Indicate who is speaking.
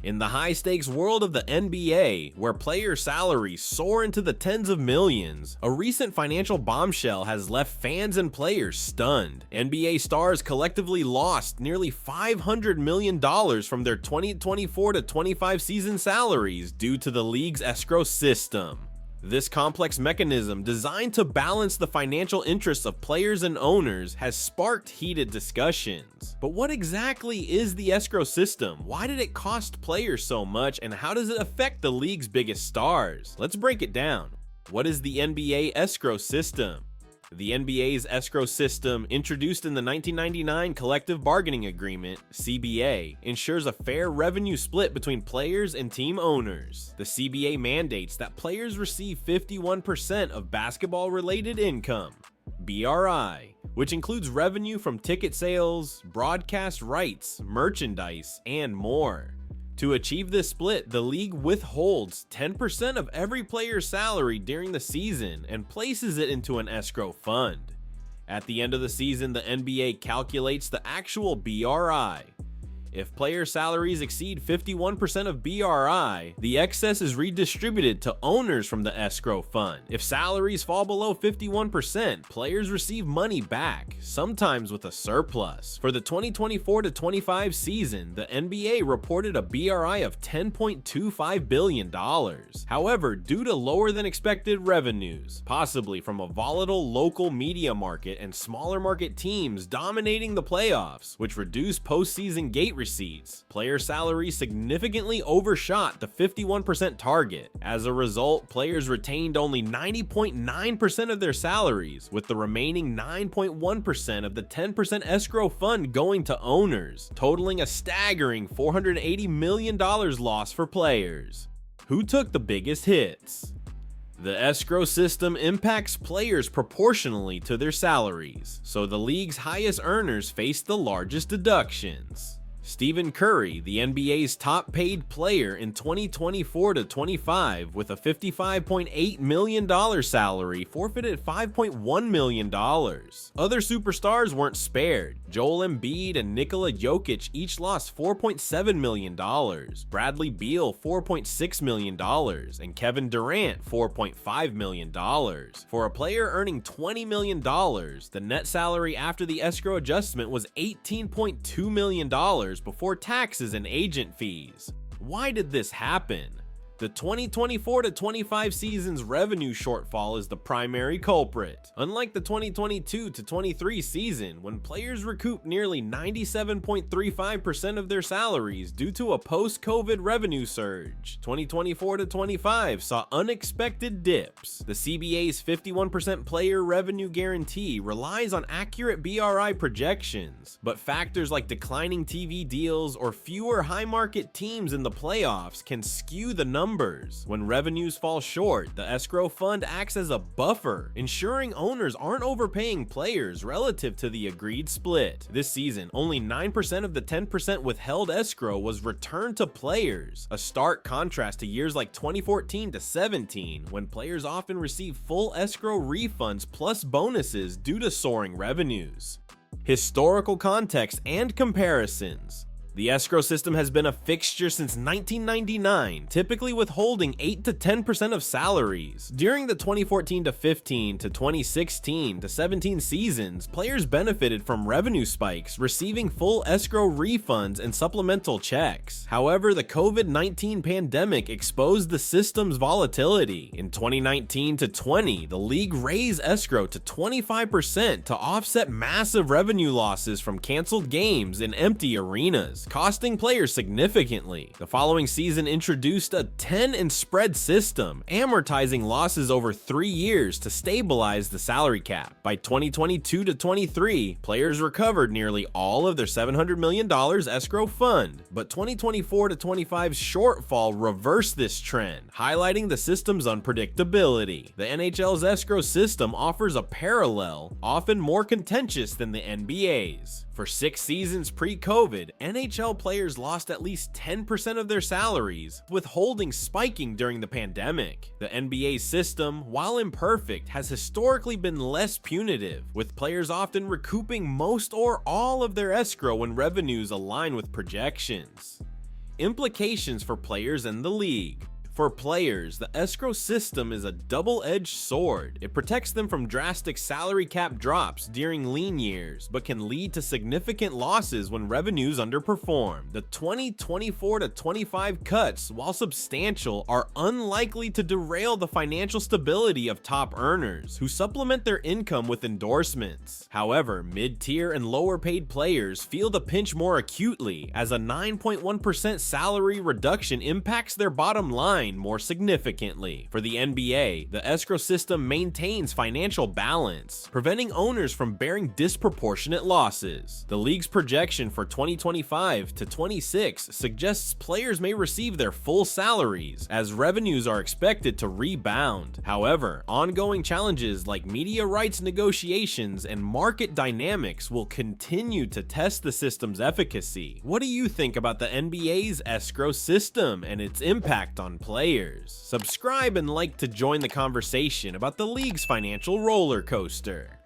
Speaker 1: In the high-stakes world of the NBA, where player salaries soar into the tens of millions, a recent financial bombshell has left fans and players stunned. NBA stars collectively lost nearly $500 million from their 2024-25 season salaries due to the league's escrow system. This complex mechanism, designed to balance the financial interests of players and owners, has sparked heated discussions. But what exactly is the escrow system? Why did it cost players so much, and how does it affect the league's biggest stars? Let's break it down. What is the NBA escrow system? The NBA's escrow system, introduced in the 1999 Collective Bargaining Agreement (CBA), ensures a fair revenue split between players and team owners. The CBA mandates that players receive 51% of basketball-related income, BRI, which includes revenue from ticket sales, broadcast rights, merchandise, and more. To achieve this split, the league withholds 10% of every player's salary during the season and places it into an escrow fund. At the end of the season, the NBA calculates the actual BRI. If player salaries exceed 51% of BRI, the excess is redistributed to owners from the escrow fund. If salaries fall below 51%, players receive money back, sometimes with a surplus. For the 2024-25 season, the NBA reported a BRI of $10.25 billion. However, due to lower than expected revenues, possibly from a volatile local media market and smaller market teams dominating the playoffs, which reduced postseason gate receipts, player salaries significantly overshot the 51% target. As a result, players retained only 90.9% of their salaries, with the remaining 9.1% of the 10% escrow fund going to owners, totaling a staggering $480 million loss for players. Who took the biggest hits? The escrow system impacts players proportionally to their salaries, so the league's highest earners face the largest deductions. Stephen Curry, the NBA's top-paid player in 2024-25, with a $55.8 million salary, forfeited $5.1 million. Other superstars weren't spared. Joel Embiid and Nikola Jokic each lost $4.7 million, Bradley Beal $4.6 million, and Kevin Durant $4.5 million. For a player earning $20 million, the net salary after the escrow adjustment was $18.2 million before taxes and agent fees. Why did this happen? The 2024-25 season's revenue shortfall is the primary culprit. Unlike the 2022-23 season, when players recouped nearly 97.35% of their salaries due to a post-COVID revenue surge, 2024-25 saw unexpected dips. The CBA's 51% player revenue guarantee relies on accurate BRI projections, but factors like declining TV deals or fewer high-market teams in the playoffs can skew the numbers. When revenues fall short, the escrow fund acts as a buffer, ensuring owners aren't overpaying players relative to the agreed split. This season, only 9% of the 10% withheld escrow was returned to players, a stark contrast to years like 2014-17, when players often receive full escrow refunds plus bonuses due to soaring revenues. Historical context and comparisons. The escrow system has been a fixture since 1999, typically withholding 8 to 10% of salaries. During the 2014-15 to 2016-17 seasons, players benefited from revenue spikes, receiving full escrow refunds and supplemental checks. However, the COVID-19 pandemic exposed the system's volatility. In 2019-20, the league raised escrow to 25% to offset massive revenue losses from canceled games in empty arenas, costing players significantly. The following season introduced a 10 and spread system, amortizing losses over 3 years to stabilize the salary cap. By 2022-23, players recovered nearly all of their $700 million escrow fund, but 2024-25's shortfall reversed this trend, highlighting the system's unpredictability. The NHL's escrow system offers a parallel, often more contentious than the NBA's. For 6 seasons pre-COVID, NHL players lost at least 10% of their salaries, with holdings spiking during the pandemic. The NBA system, while imperfect, has historically been less punitive, with players often recouping most or all of their escrow when revenues align with projections. Implications for players in the league. For players, the escrow system is a double-edged sword. It protects them from drastic salary cap drops during lean years, but can lead to significant losses when revenues underperform. The 2024-25 cuts, while substantial, are unlikely to derail the financial stability of top earners, who supplement their income with endorsements. However, mid-tier and lower-paid players feel the pinch more acutely, as a 9.1% salary reduction impacts their bottom line more significantly. For the NBA, the escrow system maintains financial balance, preventing owners from bearing disproportionate losses. The league's projection for 2025-26 suggests players may receive their full salaries, as revenues are expected to rebound. However, ongoing challenges like media rights negotiations and market dynamics will continue to test the system's efficacy. What do you think about the NBA's escrow system and its impact on players? Subscribe and like to join the conversation about the league's financial roller coaster.